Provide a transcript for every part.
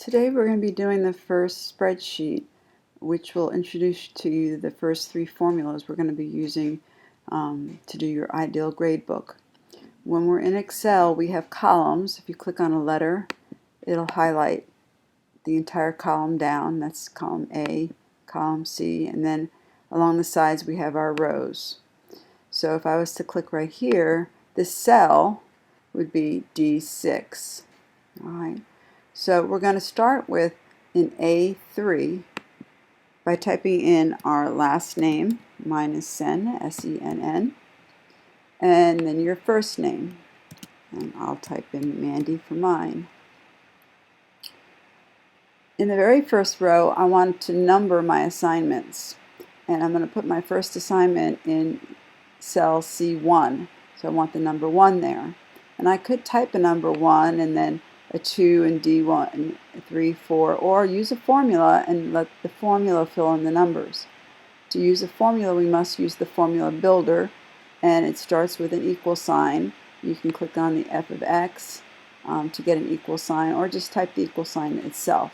Today we're going to be doing the first spreadsheet, which will introduce to you the first three formulas we're going to be using to do your ideal gradebook. When we're in Excel, we have columns. If you click on a letter, it'll highlight the entire column down. That's column A, column C, and then along the sides we have our rows. So if I was to click right here, this cell would be D6. All right. So we're going to start with in A3 by typing in our last name. Mine is Senn, S-E-N-N, and then your first name. And I'll type in Mandy for mine. In the very first row, I want to number my assignments. And I'm going to put my first assignment in cell C1. So I want the number 1 there. And I could type a number 1 and then a 2 and D1, 3, 4, or use a formula and let the formula fill in the numbers. To use a formula, we must use the formula builder, and it starts with an equal sign. You can click on the F of X to get an equal sign, or just type the equal sign itself.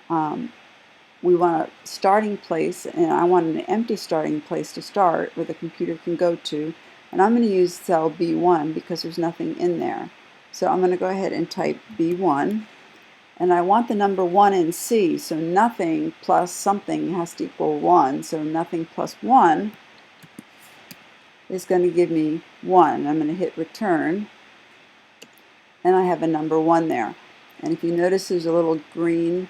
We want a starting place, and I want an empty starting place to start where the computer can go to, and I'm going to use cell B1 because there's nothing in there. So I'm going to go ahead and type B1, and I want the number 1 in C, so nothing plus something has to equal 1, so nothing plus 1 is going to give me 1. I'm going to hit return, and I have a number 1 there. And if you notice, there's a little green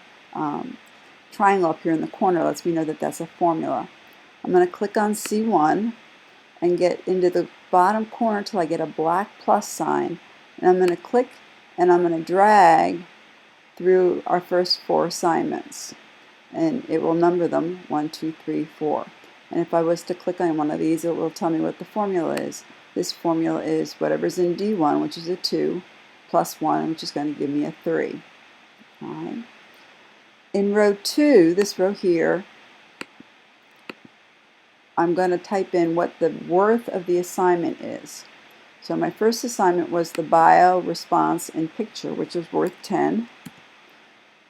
triangle up here in the corner. Lets me know that that's a formula. I'm going to click on C1 and get into the bottom corner until I get a black plus sign. And I'm going to click and I'm going to drag through our first 4 assignments. And it will number them 1, 2, 3, 4. And if I was to click on one of these, it will tell me what the formula is. This formula is whatever's in D1, which is a 2, plus 1, which is going to give me a 3. All right. In row 2, this row here, I'm going to type in what the worth of the assignment is. So my first assignment was the bio, response, and picture, which was worth 10.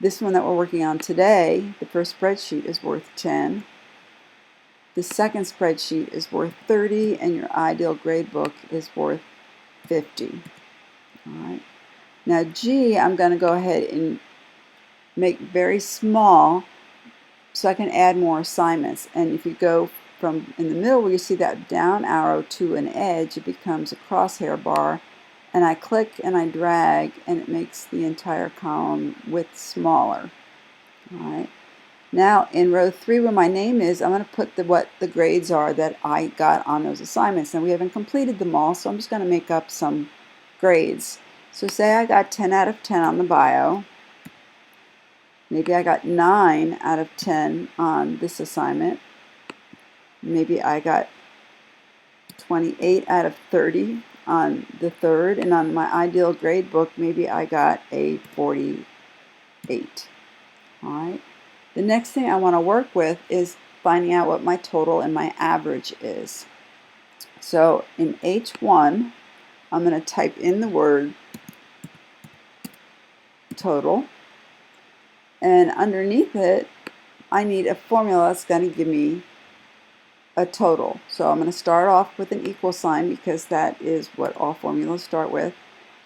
This one that we're working on today, the first spreadsheet, is worth 10. The second spreadsheet is worth 30, and your ideal gradebook is worth 50. All right. Now G, I'm going to go ahead and make very small so I can add more assignments. And if you go from in the middle where you see that down arrow to an edge, it becomes a crosshair bar, and I click and I drag and it makes the entire column width smaller. All right. Now in row 3 where my name is, I'm going to put what the grades are that I got on those assignments. Now we haven't completed them all, so I'm just going to make up some grades. So say I got 10 out of 10 on the bio. Maybe I got 9 out of 10 on this assignment. Maybe I got 28 out of 30 on the third, and on my ideal grade book, maybe I got a 48. All right. The next thing I want to work with is finding out what my total and my average is. So in H1, I'm going to type in the word total, and underneath it, I need a formula that's going to give me a total. So I'm going to start off with an equal sign because that is what all formulas start with.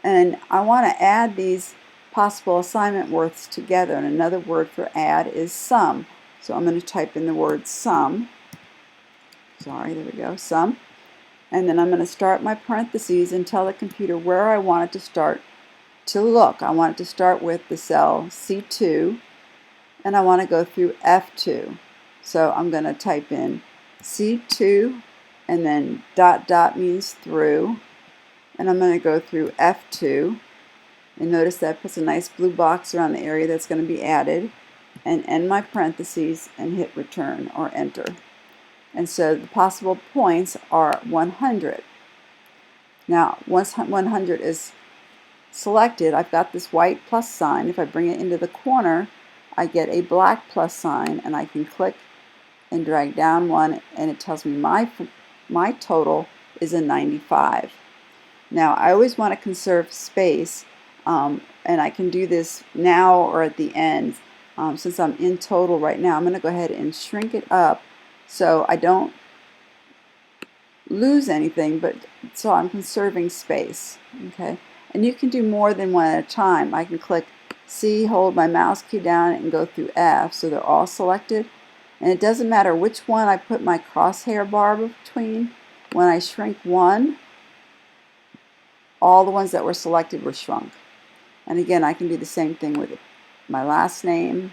And I want to add these possible assignment worths together. And another word for add is sum. So I'm going to type in the word sum. Sorry, there we go, sum. And then I'm going to start my parentheses and tell the computer where I want it to start to look. I want it to start with the cell C2, and I want to go through F2. So I'm going to type in C2, and then dot dot means through, and I'm going to go through F2, and notice that puts a nice blue box around the area that's going to be added, and end my parentheses and hit return or enter. And so the possible points are 100. Now once 100 is selected, I've got this white plus sign. If I bring it into the corner, I get a black plus sign, and I can click and drag down one, and it tells me my total is a 95. Now I always want to conserve space. and I can do this now or at the end. Since I'm in total right now, I'm going to go ahead and shrink it up so I don't lose anything, but so I'm conserving space. Okay, and you can do more than one at a time. I can click C, hold my mouse key down, and go through F so they're all selected. And it doesn't matter which one I put my crosshair bar between. When I shrink one, all the ones that were selected were shrunk. And again, I can do the same thing with my last name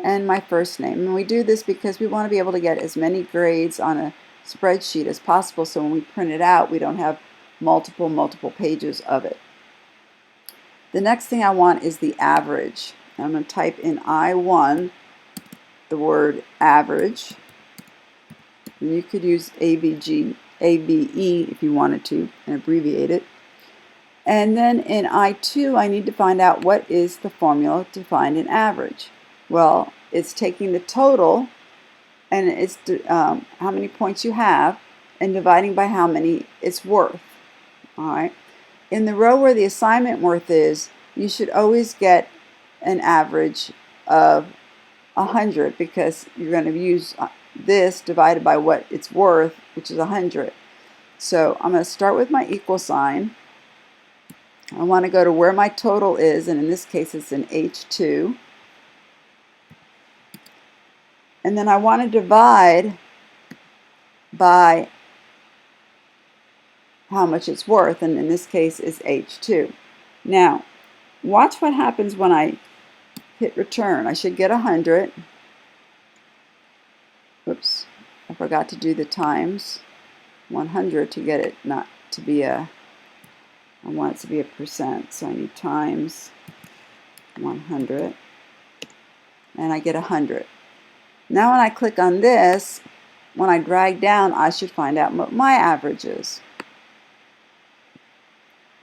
and my first name. And we do this because we want to be able to get as many grades on a spreadsheet as possible, so when we print it out, we don't have multiple pages of it. The next thing I want is the average. I'm going to type in I1, the word average. And you could use ABE if you wanted to and abbreviate it. And then in I2, I need to find out what is the formula to find an average. Well, it's taking the total, and it's how many points you have, and dividing by how many it's worth. All right. In the row where the assignment worth is, you should always get an average of 100 because you're going to use this divided by what it's worth, which is 100. So I'm going to start with my equal sign. I want to go to where my total is, and in this case it's in H2. And then I want to divide by how much it's worth, and in this case is H2. Now, watch what happens when I hit return. I should get 100. Oops, I forgot to do the times 100 to get it not to be a, I want it to be a percent, so I need times 100, and I get 100. Now when I click on this, when I drag down, I should find out what my average is.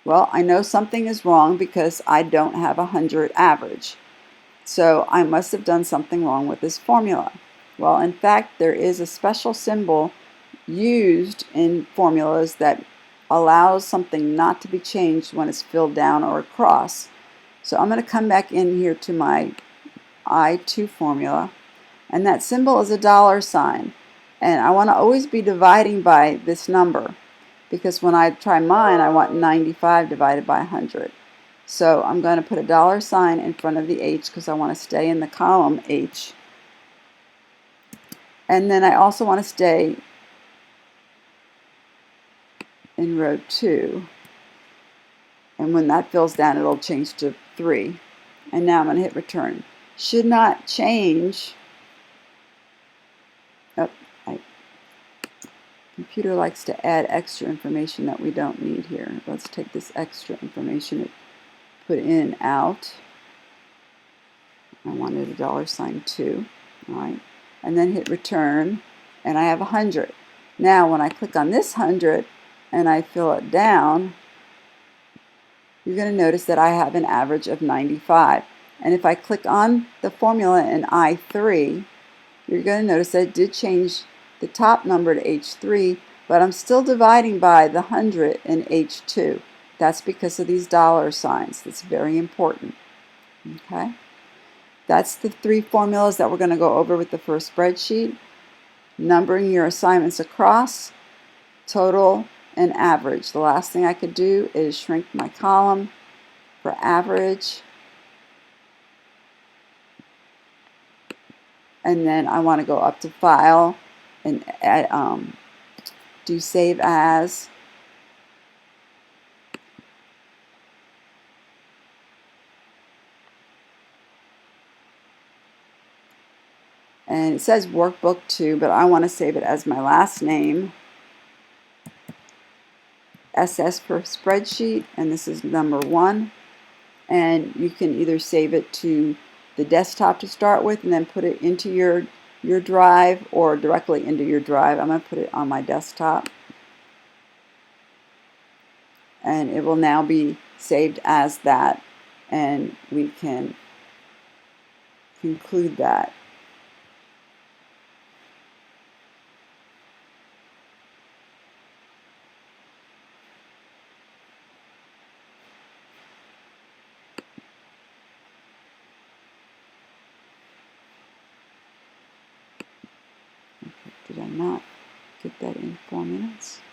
Well, I know something is wrong because I don't have 100 average. So I must have done something wrong with this formula. Well, in fact, there is a special symbol used in formulas that allows something not to be changed when it's filled down or across. So I'm going to come back in here to my I2 formula, and that symbol is a $sign. And I want to always be dividing by this number, because when I try mine, I want 95 divided by 100. So I'm going to put a $sign in front of the H because I want to stay in the column H. And then I also want to stay in row 2. And when that fills down, it'll change to 3. And now I'm going to hit return. Should not change. Oh, computer likes to add extra information that we don't need here. Let's take this extra information and put in out. I wanted a $sign too. All right. And then hit return, and I have 100. Now when I click on this 100 and I fill it down, you're going to notice that I have an average of 95. And if I click on the formula in I3, you're going to notice that it did change the top number to H3, but I'm still dividing by the 100 in H2. That's because of these $signs. That's very important. Okay? That's the 3 formulas that we're going to go over with the first spreadsheet. Numbering your assignments across, total, and average. The last thing I could do is shrink my column for average. And then I want to go up to File and add, do Save As. And it says Workbook 2, but I want to save it as my last name. SS for spreadsheet, and this is number 1. And you can either save it to the desktop to start with and then put it into your drive, or directly into your drive. I'm going to put it on my desktop. And it will now be saved as that, and we can conclude that. I not get that in 4 minutes?